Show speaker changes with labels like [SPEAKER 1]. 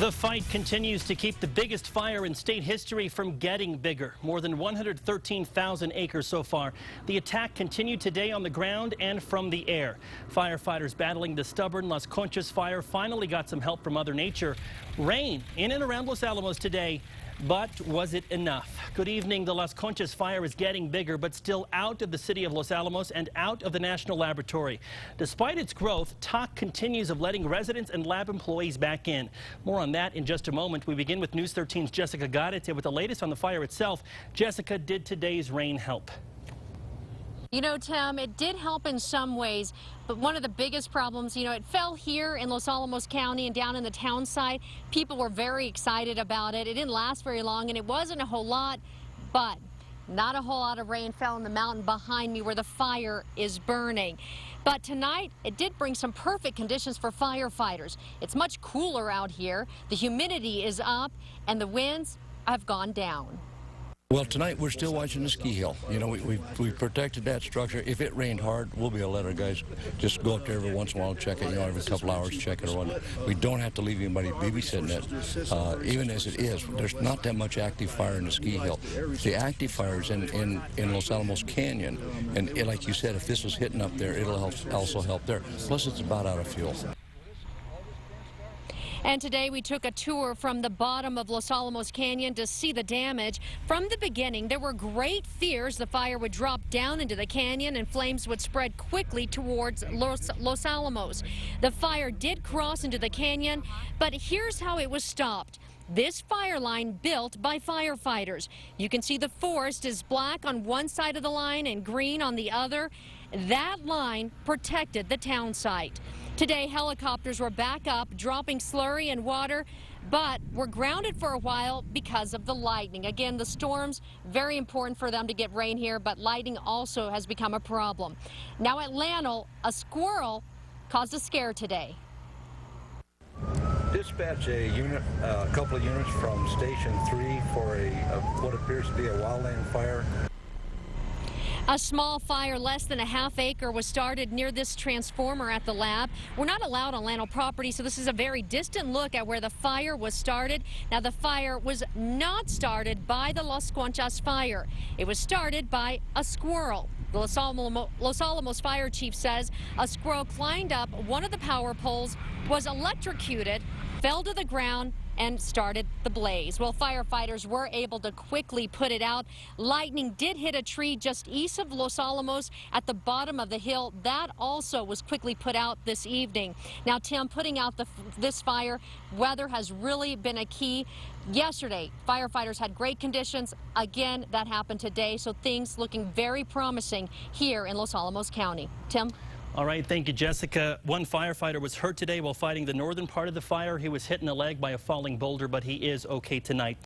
[SPEAKER 1] The fight continues to keep the biggest fire in state history from getting bigger. More than 113,000 acres so far. The attack continued today on the ground and from the air. Firefighters battling the stubborn Las Conchas Fire finally got some help from Mother Nature. Rain in and around Los Alamos today, but was it enough? Good evening. The Las Conchas Fire is getting bigger, but still out of the city of Los Alamos and out of the National Laboratory. Despite its growth, talk continues of letting residents and lab employees back in. More on that in just a moment. We begin with News 13's Jessica Garrett with the latest on the fire itself. Jessica, did today's rain help?
[SPEAKER 2] You know, Tim, it did help in some ways, but one of the biggest problems, it fell here in Los Alamos County and down in the town side. People were very excited about it. It didn't last very long, and it wasn't a whole lot, but not a whole lot of rain fell in the mountain behind me where the fire is burning. But tonight, it did bring some perfect conditions for firefighters. It's much cooler out here. The humidity is up, and the winds have gone down.
[SPEAKER 3] Well, tonight we're still watching the ski hill. We protected that structure. If it rained hard, we'll be able to let our guys just go up there every once in a while and check it. Every couple hours check it around. We don't have to leave anybody babysitting it. Even as it is, there's not that much active fire in the ski hill. The active fire is in Los Alamos Canyon, and like you said, if this was hitting up there, it'll also help there. Plus, it's about out of fuel.
[SPEAKER 2] And today we took a tour from the bottom of Los Alamos Canyon to see the damage. From the beginning, there were great fears the fire would drop down into the canyon and flames would spread quickly towards Los Alamos. The fire did cross into the canyon, but here's how it was stopped. This fire line built by firefighters. You can see the forest is black on one side of the line and green on the other. That line protected the town site. Today, helicopters were back up, dropping slurry and water, but were grounded for a while because of the lightning. Again, the storms, very important for them to get rain here, but lightning also has become a problem. Now at Lanel, a squirrel caused a scare today.
[SPEAKER 4] Dispatch a couple of units from Station 3 for what appears to be a wildland fire.
[SPEAKER 2] A small fire less than a half acre was started near this transformer at the lab. We're not allowed on Lanel property, so this is a very distant look at where the fire was started. Now, the fire was not started by the Las Conchas Fire. It was started by a squirrel. The Los Alamos Fire Chief says a squirrel climbed up one of the power poles, was electrocuted, fell to the ground, and started the blaze. Well, firefighters were able to quickly put it out. Lightning did hit a tree just east of Los Alamos at the bottom of the hill. That also was quickly put out this evening. Now, Tim, putting out this fire, weather has really been a key. Yesterday, firefighters had great conditions. Again, that happened today, so things looking very promising here in Los Alamos County. Tim?
[SPEAKER 1] All right, thank you, Jessica. One firefighter was hurt today while fighting the northern part of the fire. He was hit in the leg by a falling boulder, but he is okay tonight.